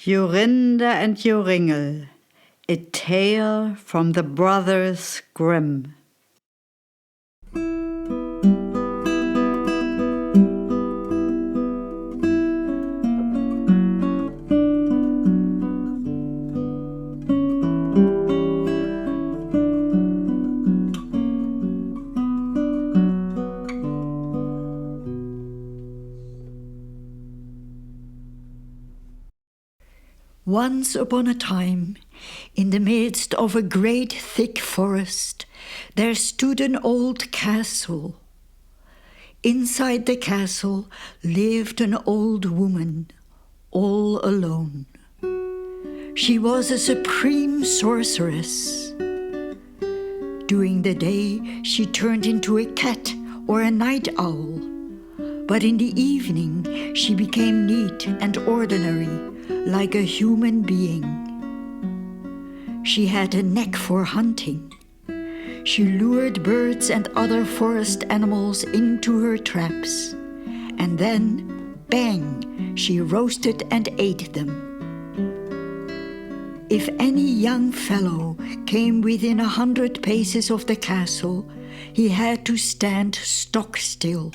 Jorinda and Joringel, a tale from the brothers Grimm. Once upon a time, in the midst of a great thick forest, there stood an old castle. Inside the castle lived an old woman, all alone. She was a supreme sorceress. During the day, she turned into a cat or a night owl, but in the evening, she became neat and ordinary, like a human being. She had a knack for hunting. She lured birds and other forest animals into her traps, and then, bang, she roasted and ate them. If any young fellow came within 100 paces of the castle, he had to stand stock still,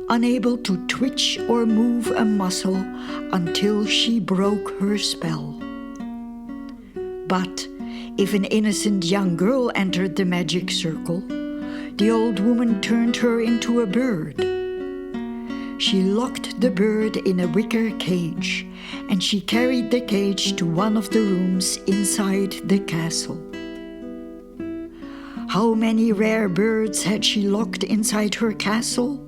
unable to twitch or move a muscle until she broke her spell. But if an innocent young girl entered the magic circle, the old woman turned her into a bird. She locked the bird in a wicker cage, and she carried the cage to one of the rooms inside the castle. How many rare birds had she locked inside her castle?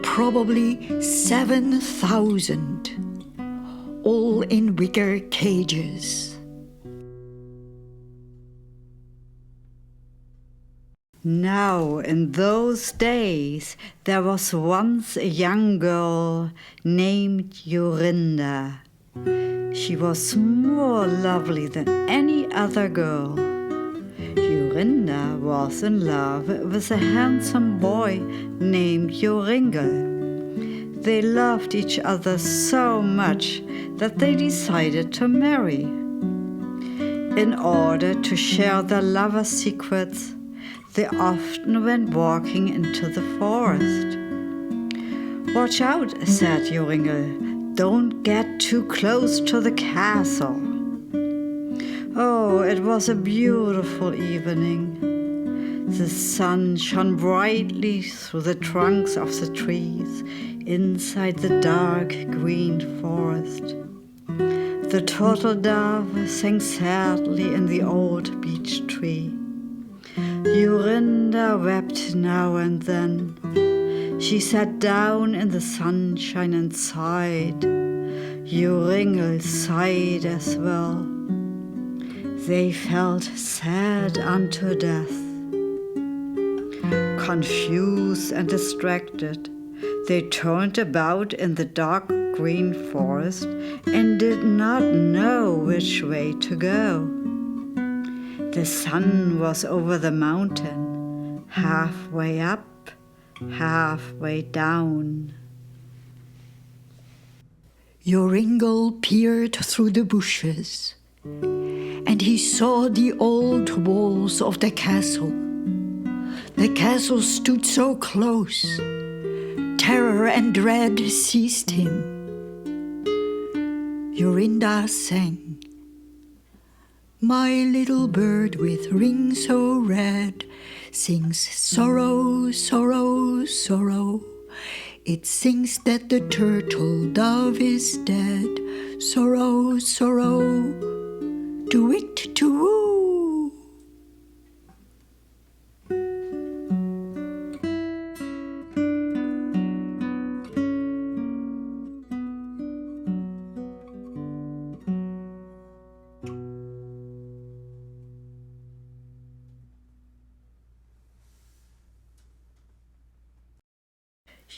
Probably 7,000, all in wicker cages. Now, in those days, there was once a young girl named Jorinda. She was more lovely than any other girl. Jorinda was in love with a handsome boy named Joringel. They loved each other so much that they decided to marry. In order to share their lovers' secrets, they often went walking into the forest. "Watch out," said Joringel. "Don't get too close to the castle." Oh, it was a beautiful evening. The sun shone brightly through the trunks of the trees inside the dark green forest. The turtle dove sang sadly in the old beech tree. Jorinda wept now and then. She sat down in the sunshine and sighed. Joringel sighed as well. They felt sad unto death. Confused and distracted, they turned about in the dark green forest and did not know which way to go. The sun was over the mountain, halfway up, halfway down. Joringel peered through the bushes, and he saw the old walls of the castle. The castle stood so close. Terror and dread seized him. Jorinda sang, "My little bird with wings so red sings sorrow, sorrow, sorrow. It sings that the turtle dove is dead. Sorrow, sorrow, to it, to woo."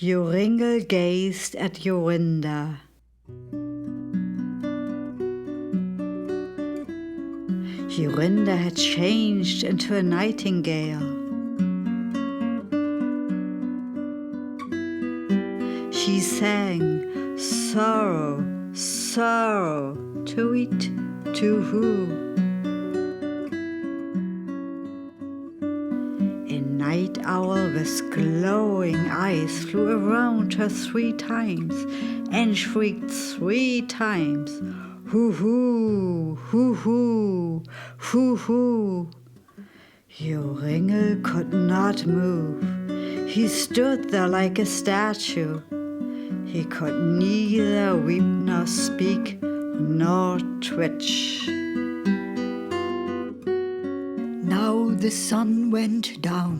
Joringel gazed at Jorinda. Jorinda had changed into a nightingale. She sang, "Sorrow, sorrow, to eat, to who. A night owl with glowing eyes flew around her 3 times and shrieked 3 times, hoo-hoo, hoo-hoo, hoo-hoo. Joringel could not move. He stood there like a statue. He could neither weep nor speak nor twitch. Now the sun went down.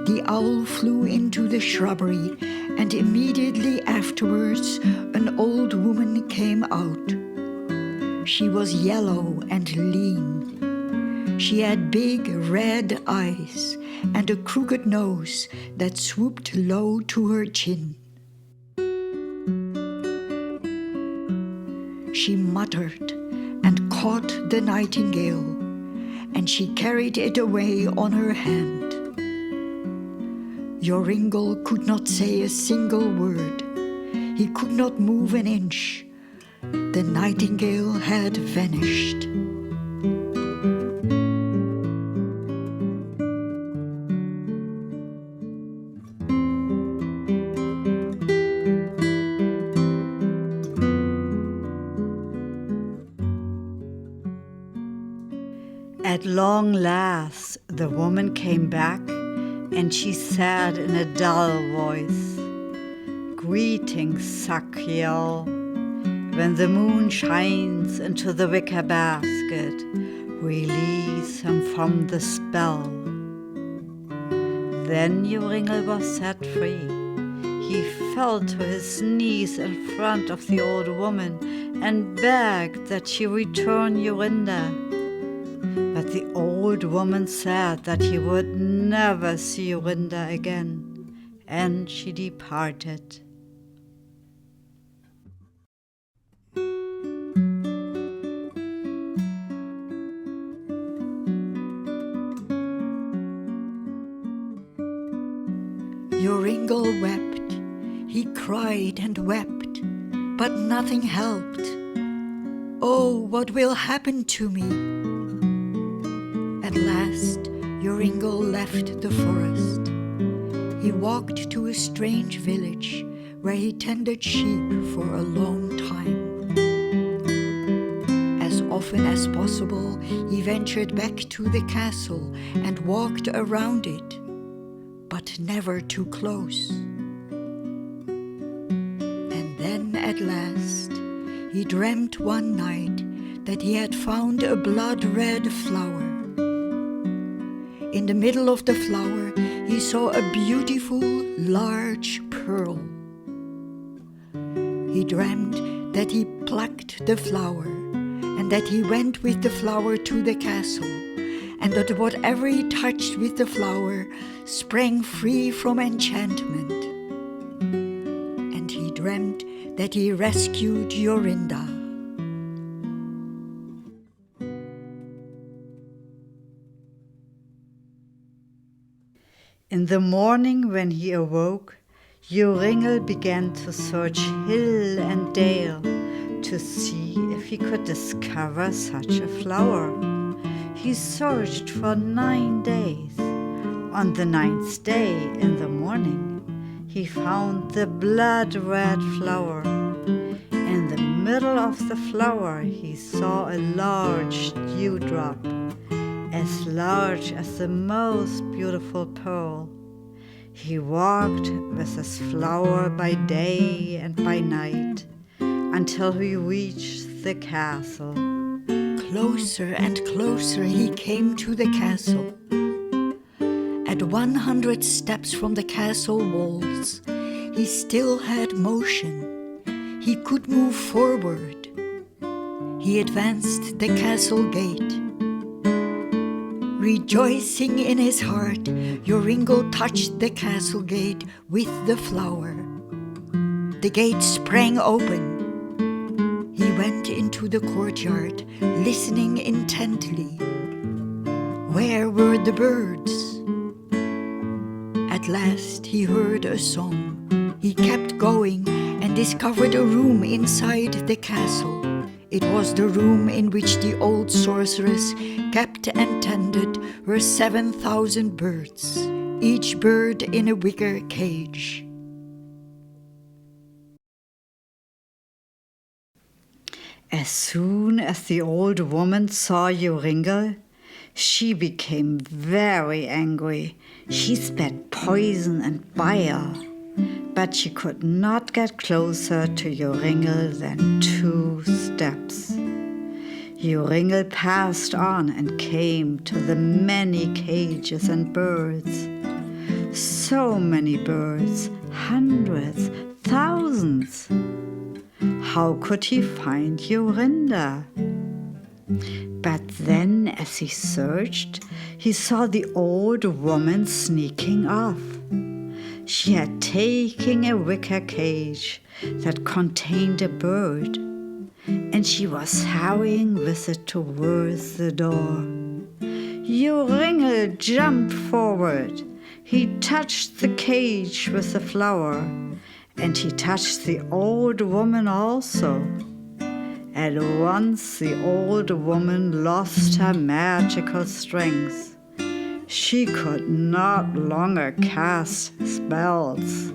The owl flew into the shrubbery, and immediately afterwards an old woman came out. She was yellow and lean. She had big red eyes and a crooked nose that swooped low to her chin. She muttered and caught the nightingale, and she carried it away on her hand. Joringel could not say a single word. He could not move an inch. The nightingale had vanished. At long last, the woman came back, and she said in a dull voice, "Greetings, Sachiel. When the moon shines into the wicker basket, release him from the spell." Then Joringel was set free. He fell to his knees in front of the old woman and begged that she return Jorinda. But the old woman said that he would never see Jorinda again, and she departed. Joringel wept. He cried and wept, but nothing helped. "Oh, what will happen to me?" At last, Joringel left the forest. He walked to a strange village where he tended sheep for a long time. As often as possible, he ventured back to the castle and walked around it, but never too close. And then at last, he dreamt one night that he had found a blood-red flower. In the middle of the flower, he saw a beautiful, large pearl. He dreamt that he plucked the flower, and that he went with the flower to the castle, and that whatever he touched with the flower sprang free from enchantment. And he dreamt that he rescued Jorinda. In the morning when he awoke, Joringel began to search hill and dale to see if he could discover such a flower. He searched for 9 days. On the 9th day in the morning, he found the blood-red flower. In the middle of the flower, he saw a large dewdrop, as large as the most beautiful pearl. He walked with his flower by day and by night until he reached the castle. Closer and closer he came to the castle. At 100 steps from the castle walls, he still had motion. He could move forward. He advanced the castle gate. Rejoicing in his heart, Joringel touched the castle gate with the flower. The gate sprang open. He went into the courtyard, listening intently. Where were the birds? At last he heard a song. He kept going, and discovered a room inside the castle. It was the room in which the old sorceress kept and tended her 7,000 birds, each bird in a wicker cage. As soon as the old woman saw Joringel, she became very angry. She spat poison and bile, but she could not get closer to Joringel than 2 steps. Joringel passed on and came to the many cages and birds. So many birds, hundreds, thousands. How could he find Jorinda? But then, as he searched, he saw the old woman sneaking off. She had taken a wicker cage that contained a bird, and she was hurrying with it towards the door. Joringel jumped forward. He touched the cage with the flower, and he touched the old woman also. At once the old woman lost her magical strength. She could not longer cast spells.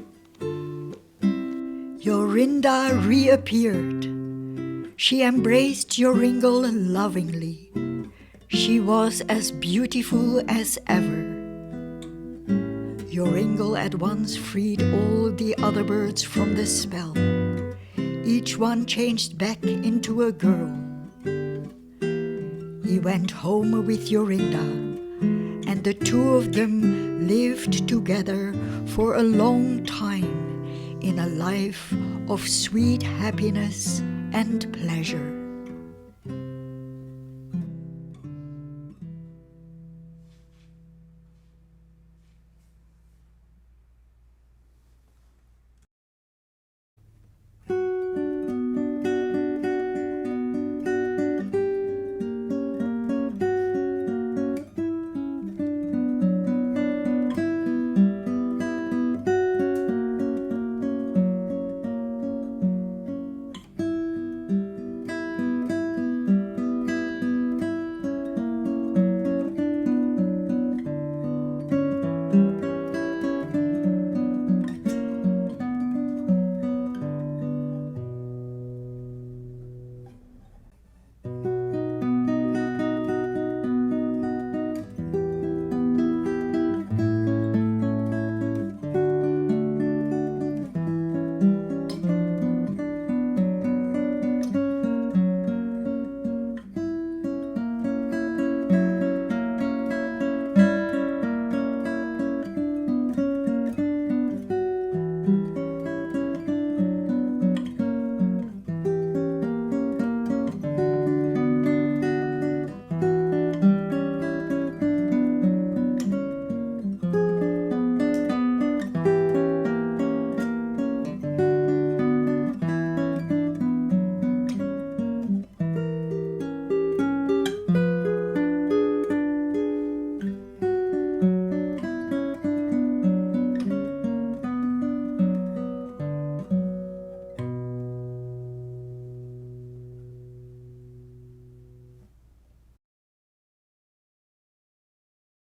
Jorinda reappeared. She embraced Joringel lovingly. She was as beautiful as ever. Joringel at once freed all the other birds from the spell. Each one changed back into a girl. He went home with Jorinda, and the 2 of them lived together for a long time in a life of sweet happiness and pleasure.